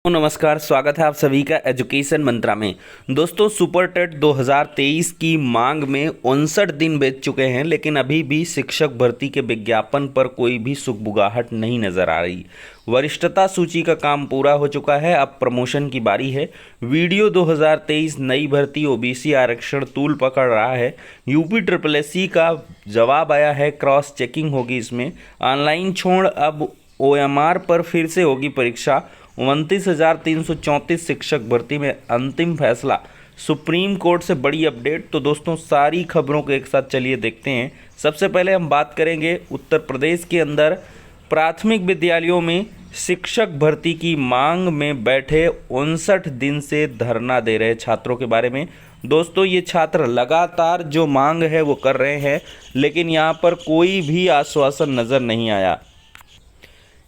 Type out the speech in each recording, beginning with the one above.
नमस्कार, स्वागत है आप सभी का एजुकेशन मंत्रा में। दोस्तों, सुपर टेट 2023 की मांग में 59 दिन बीत चुके हैं, लेकिन अभी भी शिक्षक भर्ती के विज्ञापन पर कोई भी सुगबुगाहट नहीं नजर आ रही। वरिष्ठता सूची का काम पूरा हो चुका है, अब प्रमोशन की बारी है। वीडियो 2023 नई भर्ती ओबीसी आरक्षण तूल पकड़ रहा है। यूपी SSSC का जवाब आया है, क्रॉस चेकिंग होगी इसमें। ऑनलाइन छोड़ अब OMR पर फिर से होगी परीक्षा। 29,334 शिक्षक भर्ती में अंतिम फैसला। सुप्रीम कोर्ट से बड़ी अपडेट। तो दोस्तों, सारी खबरों को एक साथ चलिए देखते हैं। सबसे पहले हम बात करेंगे उत्तर प्रदेश के अंदर प्राथमिक विद्यालयों में शिक्षक भर्ती की मांग में बैठे 59 दिन से धरना दे रहे छात्रों के बारे में। दोस्तों, ये छात्र लगातार जो मांग है वो कर रहे हैं, लेकिन यहाँ पर कोई भी आश्वासन नज़र नहीं आया।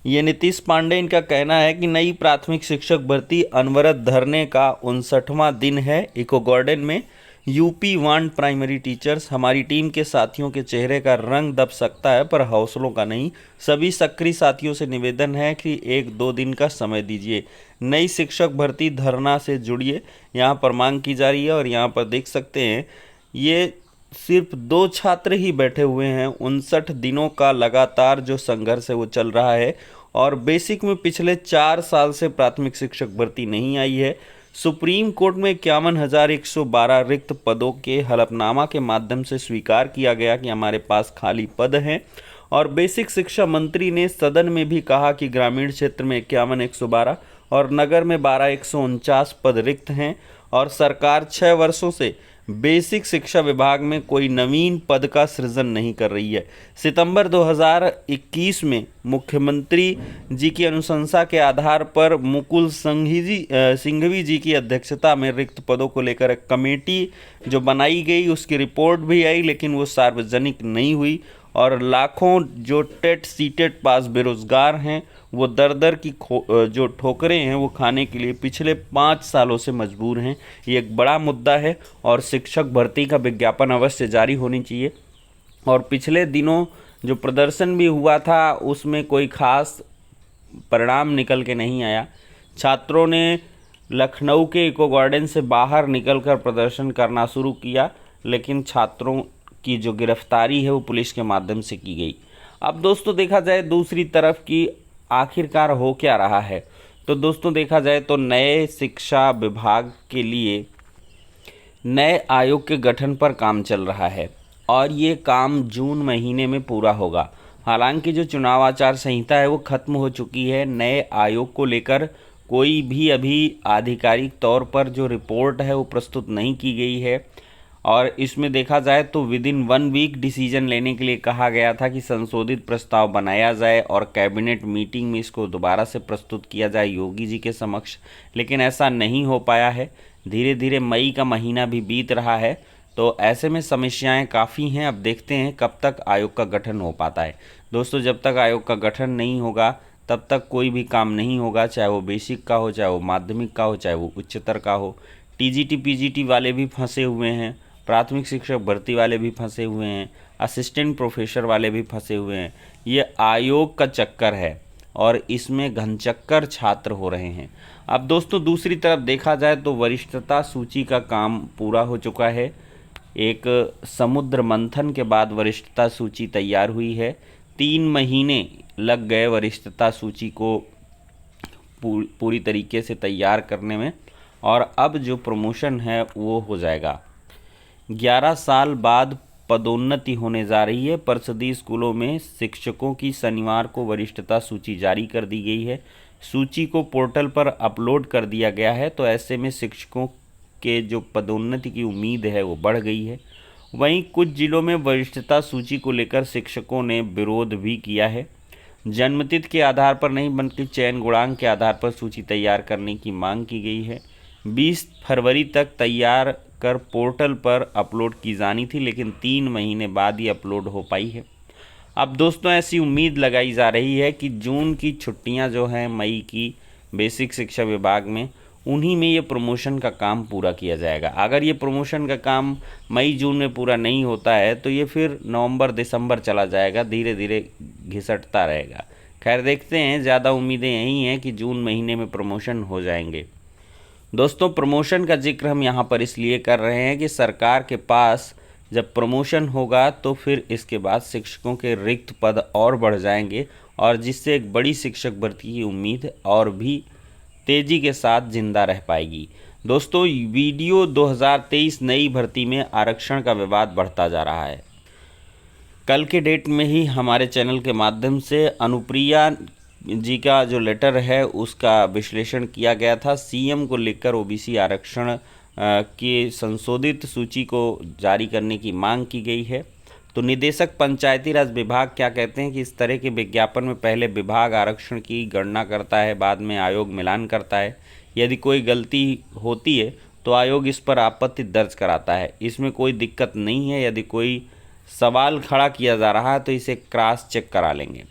ये नीतीश पांडे इनका कहना है कि नई प्राथमिक शिक्षक भर्ती अनवरत धरने का 59वां दिन है। इको गार्डन में यूपी वांट प्राइमरी टीचर्स। हमारी टीम के साथियों के चेहरे का रंग दब सकता है, पर हौसलों का नहीं। सभी सक्रिय साथियों से निवेदन है कि 1-2 दिन का समय दीजिए। नई शिक्षक भर्ती धरना से जुड़िए, यहाँ पर मांग की जा रही है। और यहाँ पर देख सकते हैं, ये सिर्फ 2 छात्र ही बैठे हुए हैं। 59 दिनों का लगातार जो संघर्ष है वो चल रहा है। और बेसिक में पिछले 4 साल से प्राथमिक शिक्षक भर्ती नहीं आई है। सुप्रीम कोर्ट में 51,112 रिक्त पदों के हलफनामा के माध्यम से स्वीकार किया गया कि हमारे पास खाली पद हैं। और बेसिक शिक्षा मंत्री ने सदन में भी कहा कि ग्रामीण क्षेत्र में 51,112 और नगर में 12,149 पद रिक्त हैं। और सरकार 6 वर्षों से बेसिक शिक्षा विभाग में कोई नवीन पद का सृजन नहीं कर रही है। सितंबर 2021 में मुख्यमंत्री जी की अनुशंसा के आधार पर मुकुल सिंघवी जी की अध्यक्षता में रिक्त पदों को लेकर एक कमेटी जो बनाई गई, उसकी रिपोर्ट भी आई, लेकिन वो सार्वजनिक नहीं हुई। और लाखों जो टेट सीटेट पास बेरोजगार हैं, वो दर दर की जो ठोकरें हैं वो खाने के लिए पिछले 5 सालों से मजबूर हैं। ये एक बड़ा मुद्दा है और शिक्षक भर्ती का विज्ञापन अवश्य जारी होनी चाहिए। और पिछले दिनों जो प्रदर्शन भी हुआ था, उसमें कोई खास परिणाम निकल के नहीं आया। छात्रों ने लखनऊ के इको गार्डन से बाहर निकलकर प्रदर्शन करना शुरू किया, लेकिन छात्रों की जो गिरफ्तारी है वो पुलिस के माध्यम से की गई। अब दोस्तों, देखा जाए दूसरी तरफ की आखिरकार हो क्या रहा है, तो दोस्तों देखा जाए तो नए शिक्षा विभाग के लिए नए आयोग के गठन पर काम चल रहा है और ये काम जून महीने में पूरा होगा। हालांकि जो चुनाव आचार संहिता है वो खत्म हो चुकी है। नए आयोग को लेकर कोई भी अभी आधिकारिक तौर पर जो रिपोर्ट है वो प्रस्तुत नहीं की गई है। और इसमें देखा जाए तो विदिन 1 वीक डिसीजन लेने के लिए कहा गया था कि संशोधित प्रस्ताव बनाया जाए और कैबिनेट मीटिंग में इसको दोबारा से प्रस्तुत किया जाए योगी जी के समक्ष, लेकिन ऐसा नहीं हो पाया है। धीरे धीरे मई का महीना भी बीत रहा है, तो ऐसे में समस्याएं काफ़ी हैं। अब देखते हैं कब तक आयोग का गठन हो पाता है। दोस्तों, जब तक आयोग का गठन नहीं होगा तब तक कोई भी काम नहीं होगा, चाहे वो बेसिक का हो, चाहे वो माध्यमिक का हो, चाहे वो उच्चतर का हो। टीजीटी पीजीटी वाले भी फंसे हुए हैं, प्राथमिक शिक्षक भर्ती वाले भी फंसे हुए हैं, असिस्टेंट प्रोफेसर वाले भी फंसे हुए हैं। ये आयोग का चक्कर है और इसमें घनचक्कर छात्र हो रहे हैं। अब दोस्तों, दूसरी तरफ देखा जाए तो वरिष्ठता सूची का काम पूरा हो चुका है। एक समुद्र मंथन के बाद वरिष्ठता सूची तैयार हुई है। 3 महीने लग गए वरिष्ठता सूची को पूरी तरीके से तैयार करने में, और अब जो प्रमोशन है वो हो जाएगा। 11 साल बाद पदोन्नति होने जा रही है। परिषदीय स्कूलों में शिक्षकों की शनिवार को वरिष्ठता सूची जारी कर दी गई है। सूची को पोर्टल पर अपलोड कर दिया गया है, तो ऐसे में शिक्षकों के जो पदोन्नति की उम्मीद है वो बढ़ गई है। वहीं कुछ जिलों में वरिष्ठता सूची को लेकर शिक्षकों ने विरोध भी किया है। जन्मतिथि के आधार पर नहीं बल्कि चयन गुणांक के आधार पर सूची तैयार करने की मांग की गई है। 20 फरवरी तक तैयार कर पोर्टल पर अपलोड की जानी थी, लेकिन 3 महीने बाद ही अपलोड हो पाई है। अब दोस्तों, ऐसी उम्मीद लगाई जा रही है कि जून की छुट्टियां जो हैं मई की बेसिक शिक्षा विभाग में, उन्हीं में ये प्रमोशन का काम पूरा किया जाएगा। अगर ये प्रमोशन का काम मई जून में पूरा नहीं होता है तो ये फिर नवंबर दिसंबर चला जाएगा, धीरे धीरे घिसटता रहेगा। खैर देखते हैं, ज़्यादा उम्मीदें यही हैं कि जून महीने में प्रमोशन हो जाएंगे। दोस्तों, प्रमोशन का जिक्र हम यहाँ पर इसलिए कर रहे हैं कि सरकार के पास जब प्रमोशन होगा तो फिर इसके बाद शिक्षकों के रिक्त पद और बढ़ जाएंगे और जिससे एक बड़ी शिक्षक भर्ती की उम्मीद और भी तेज़ी के साथ जिंदा रह पाएगी। दोस्तों, वीडियो 2023 नई भर्ती में आरक्षण का विवाद बढ़ता जा रहा है। कल के डेट में ही हमारे चैनल के माध्यम से अनुप्रिया जी का जो लेटर है उसका विश्लेषण किया गया था। सीएम को लेकर ओबीसी आरक्षण की संशोधित सूची को जारी करने की मांग की गई है। तो निदेशक पंचायती राज विभाग क्या कहते हैं कि इस तरह के विज्ञापन में पहले विभाग आरक्षण की गणना करता है, बाद में आयोग मिलान करता है। यदि कोई गलती होती है तो आयोग इस पर आपत्ति दर्ज कराता है। इसमें कोई दिक्कत नहीं है। यदि कोई सवाल खड़ा किया जा रहा है तो इसे क्रॉस चेक करा लेंगे।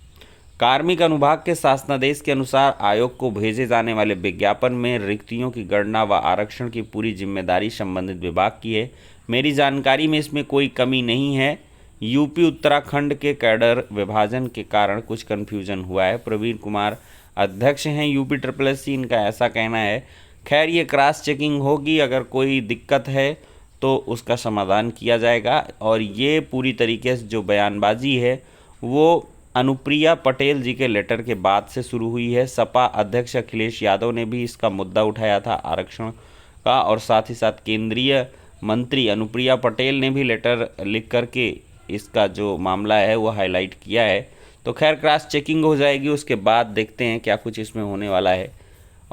कार्मिक अनुभाग के शासनादेश के अनुसार आयोग को भेजे जाने वाले विज्ञापन में रिक्तियों की गणना व आरक्षण की पूरी जिम्मेदारी संबंधित विभाग की है। मेरी जानकारी में इसमें कोई कमी नहीं है। यूपी उत्तराखंड के कैडर विभाजन के कारण कुछ कन्फ्यूजन हुआ है। प्रवीण कुमार अध्यक्ष हैं यूपी SSC, इनका ऐसा कहना है। खैर, ये क्रॉस चेकिंग होगी, अगर कोई दिक्कत है तो उसका समाधान किया जाएगा। और ये पूरी तरीके से जो बयानबाजी है वो अनुप्रिया पटेल जी के लेटर के बाद से शुरू हुई है। सपा अध्यक्ष अखिलेश यादव ने भी इसका मुद्दा उठाया था आरक्षण का, और साथ ही साथ केंद्रीय मंत्री अनुप्रिया पटेल ने भी लेटर लिख करके इसका जो मामला है वो हाईलाइट किया है। तो खैर, क्रॉस चेकिंग हो जाएगी, उसके बाद देखते हैं क्या कुछ इसमें होने वाला है।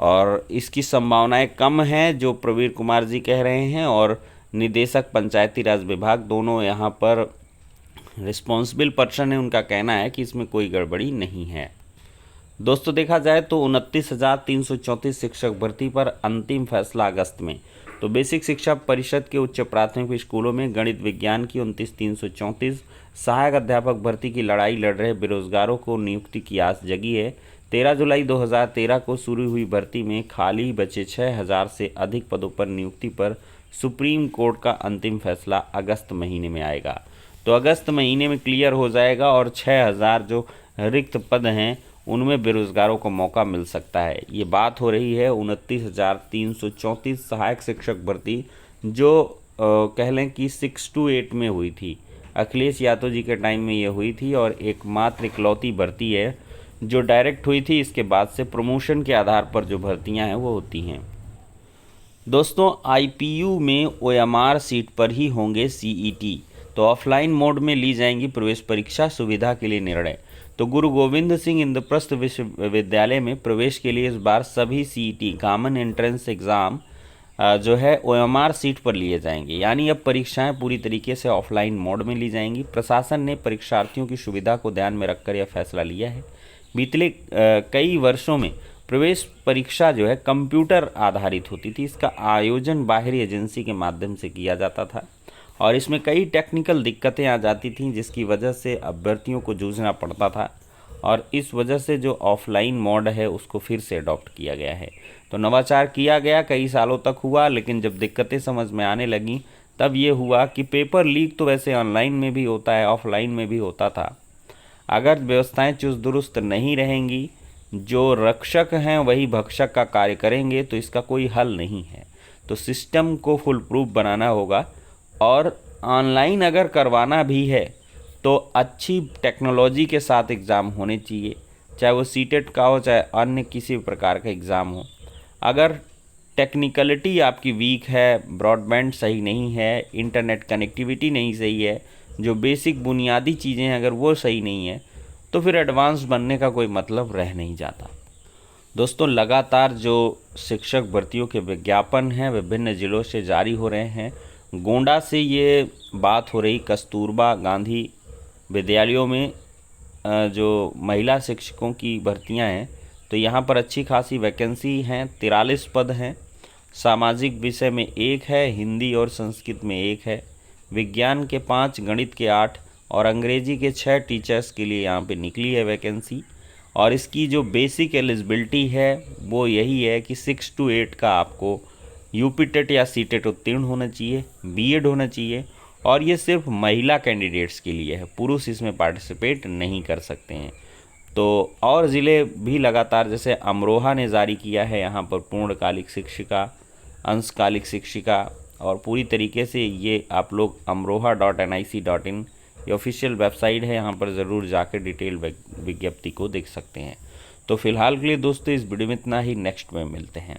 और इसकी संभावनाएं कम हैं जो प्रवीण कुमार जी कह रहे हैं, और निदेशक पंचायती राज विभाग दोनों यहाँ पर रिस्पॉन्सिबल पर्सन है, उनका कहना है कि इसमें कोई गड़बड़ी नहीं है। दोस्तों, देखा जाए तो 29,334 शिक्षक भर्ती पर अंतिम फैसला अगस्त में। तो बेसिक शिक्षा परिषद के उच्च प्राथमिक स्कूलों में गणित विज्ञान की 29,334 सहायक अध्यापक भर्ती की लड़ाई लड़ रहे बेरोजगारों को नियुक्ति की आस जगी है। 13 जुलाई 2013 को शुरू हुई भर्ती में खाली बचे 6,000 से अधिक पदों पर नियुक्ति पर सुप्रीम कोर्ट का अंतिम फैसला अगस्त महीने में आएगा। तो अगस्त महीने में क्लियर हो जाएगा और 6,000 जो रिक्त पद हैं उनमें बेरोजगारों को मौका मिल सकता है। ये बात हो रही है 29,334 सहायक शिक्षक भर्ती जो कह लें कि 6 to 8 में हुई थी। अखिलेश यादव जी के टाइम में ये हुई थी और एकमात्र इकलौती भर्ती है जो डायरेक्ट हुई थी। इसके बाद से प्रमोशन के आधार पर जो भर्तियां हैं वो होती हैं। दोस्तों, IPU में OMR सीट पर ही होंगे CET। तो ऑफलाइन मोड में ली जाएंगी प्रवेश परीक्षा, सुविधा के लिए निर्णय। तो गुरु गोविंद सिंह इंद्रप्रस्थ विश्वविद्यालय में प्रवेश के लिए इस बार सभी CET कॉमन एंट्रेंस एग्ज़ाम जो है OMR सीट पर लिए जाएंगे, यानी अब परीक्षाएं पूरी तरीके से ऑफलाइन मोड में ली जाएंगी। प्रशासन ने परीक्षार्थियों की सुविधा को ध्यान में रखकर यह फैसला लिया है। बीते कई वर्षों में प्रवेश परीक्षा जो है कंप्यूटर आधारित होती थी। इसका आयोजन बाहरी एजेंसी के माध्यम से किया जाता था और इसमें कई टेक्निकल दिक्कतें आ जाती थीं जिसकी वजह से अभ्यर्थियों को जूझना पड़ता था, और इस वजह से जो ऑफलाइन मोड है उसको फिर से अडॉप्ट किया गया है। तो नवाचार किया गया, कई सालों तक हुआ, लेकिन जब दिक्कतें समझ में आने लगीं तब ये हुआ कि पेपर लीक तो वैसे ऑनलाइन में भी होता है, ऑफलाइन में भी होता था। अगर व्यवस्थाएं चुस्त दुरुस्त नहीं रहेंगी, जो रक्षक हैं वही भक्षक का कार्य करेंगे, तो इसका कोई हल नहीं है। तो सिस्टम को फुल प्रूफ बनाना होगा, और ऑनलाइन अगर करवाना भी है तो अच्छी टेक्नोलॉजी के साथ एग्ज़ाम होने चाहिए, चाहे वो सीटेट का हो चाहे अन्य किसी प्रकार का एग्ज़ाम हो। अगर टेक्निकलिटी आपकी वीक है, ब्रॉडबैंड सही नहीं है, इंटरनेट कनेक्टिविटी नहीं सही है, जो बेसिक बुनियादी चीज़ें हैं अगर वो सही नहीं है तो फिर एडवांस बनने का कोई मतलब रह नहीं जाता। दोस्तों, लगातार जो शिक्षक भर्तियों के विज्ञापन हैं विभिन्न ज़िलों से जारी हो रहे हैं। गोंडा से ये बात हो रही कस्तूरबा गांधी विद्यालयों में जो महिला शिक्षकों की भर्तियां हैं, तो यहाँ पर अच्छी खासी वैकेंसी हैं। 43 पद हैं। सामाजिक विषय में 1 है, हिंदी और संस्कृत में 1 है, विज्ञान के 5, गणित के 8 और अंग्रेजी के 6 टीचर्स के लिए यहाँ पे निकली है वैकेंसी। और इसकी जो बेसिक एलिजिबिलिटी है वो यही है कि 6 to 8 का आपको यूपी टेट या सीटेट उत्तीर्ण होना चाहिए, बीएड होना चाहिए, और ये सिर्फ महिला कैंडिडेट्स के लिए है, पुरुष इसमें पार्टिसिपेट नहीं कर सकते हैं। तो और ज़िले भी लगातार, जैसे अमरोहा ने जारी किया है यहाँ पर पूर्णकालिक शिक्षिका, अंशकालिक शिक्षिका, और पूरी तरीके से ये आप लोग amroha.nic.in ये ऑफिशियल वेबसाइट है, यहाँ पर ज़रूर जाकर डिटेल विज्ञप्ति को देख सकते हैं। तो फिलहाल के लिए दोस्तों इस वीडियो में इतना ही, नेक्स्ट में मिलते हैं।